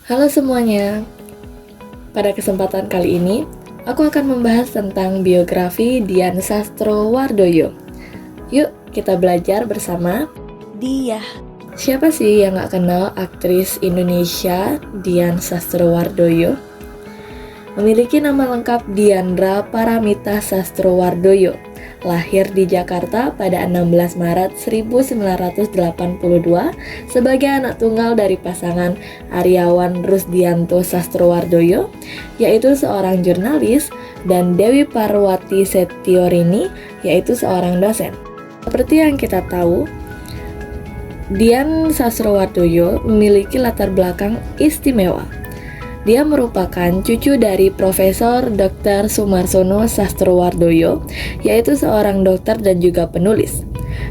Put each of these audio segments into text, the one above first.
Halo semuanya, pada kesempatan kali ini aku akan membahas tentang biografi Dian Sastrowardoyo. Yuk kita belajar bersama dia. Siapa sih yang gak kenal aktris Indonesia Dian Sastrowardoyo? Memiliki nama lengkap Diandra Paramita Sastrowardoyo. Lahir di Jakarta pada 16 Maret 1982 sebagai anak tunggal dari pasangan Aryawan Rusdianto Sastrowardoyo, yaitu seorang jurnalis, dan Dewi Parwati Setiorini, yaitu seorang dosen. Seperti yang kita tahu, Dian Sastrowardoyo memiliki latar belakang istimewa. Dia merupakan cucu dari Profesor Dr. Sumarsono Sastrowardoyo, yaitu seorang dokter dan juga penulis,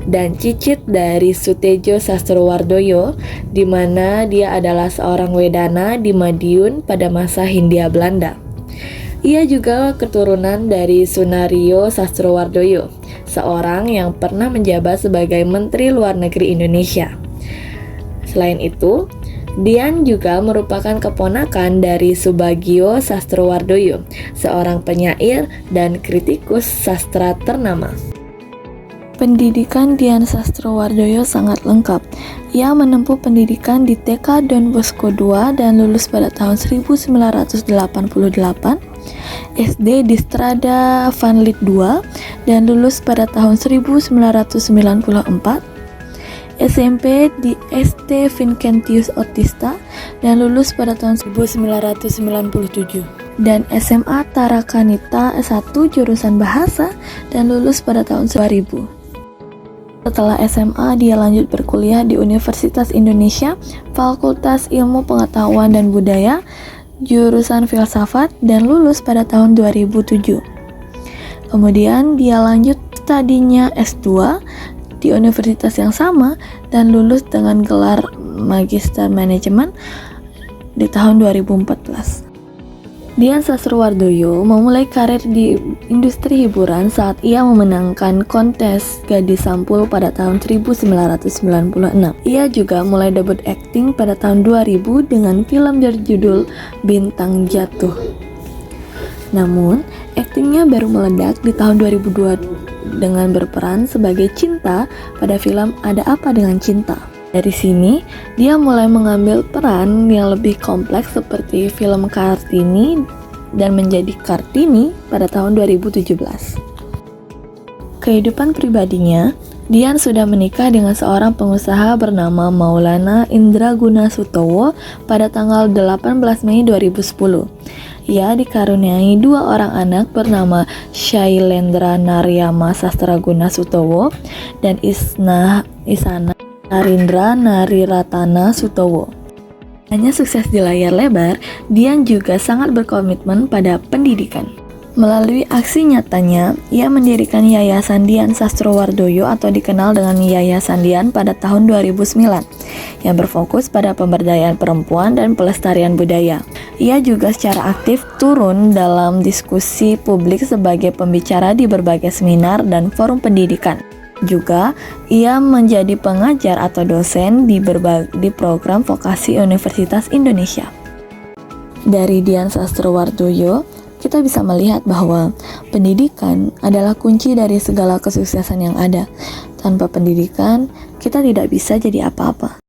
dan cicit dari Sutejo Sastrowardoyo, di mana dia adalah seorang wedana di Madiun pada masa Hindia Belanda. Ia juga keturunan dari Sunario Sastrowardoyo, seorang yang pernah menjabat sebagai Menteri Luar Negeri Indonesia. Selain itu, Dian juga merupakan keponakan dari Subagio Sastrowardoyo, seorang penyair dan kritikus sastra ternama. Pendidikan Dian Sastrowardoyo sangat lengkap. Ia menempuh pendidikan di TK Don Bosco II dan lulus pada tahun 1988, SD di Strada Van Lith II dan lulus pada tahun 1994, SMP di ST Vincentius Otista dan lulus pada tahun 1997, dan SMA Tarakanita S1 jurusan bahasa dan lulus pada tahun 2000. Setelah SMA, dia lanjut berkuliah di Universitas Indonesia, Fakultas Ilmu Pengetahuan dan Budaya, jurusan filsafat, dan lulus pada tahun 2007. Kemudian dia lanjut studinya S2 di universitas yang sama dan lulus dengan gelar Magister Manajemen di tahun 2014. Dian Sastrowardoyo memulai karir di industri hiburan saat ia memenangkan kontes Gadis Sampul pada tahun 1996. Ia juga mulai debut akting pada tahun 2000 dengan film berjudul Bintang Jatuh. Namun, aktingnya baru meledak di tahun 2002 dengan berperan sebagai Cinta pada film Ada Apa Dengan Cinta. Dari sini, dia mulai mengambil peran yang lebih kompleks seperti film Kartini dan menjadi Kartini pada tahun 2017. Kehidupan pribadinya, Dian sudah menikah dengan seorang pengusaha bernama Maulana Indraguna Sutowo pada tanggal 18 Mei 2010. Ia dikaruniai dua orang anak bernama Shailendra Naryama Sastraguna Sutowo dan Isana Narindra Nariratana Sutowo. Hanya sukses di layar lebar, Dian juga sangat berkomitmen pada pendidikan. Melalui aksi nyatanya, ia mendirikan Yayasan Dian Sastrowardoyo atau dikenal dengan Yayasan Dian pada tahun 2009 yang berfokus pada pemberdayaan perempuan dan pelestarian budaya. Ia juga secara aktif turun dalam diskusi publik sebagai pembicara di berbagai seminar dan forum pendidikan. Juga, ia menjadi pengajar atau dosen di program vokasi Universitas Indonesia. Dari Dian Sastrowardoyo, kita bisa melihat bahwa pendidikan adalah kunci dari segala kesuksesan yang ada. Tanpa pendidikan, kita tidak bisa jadi apa-apa.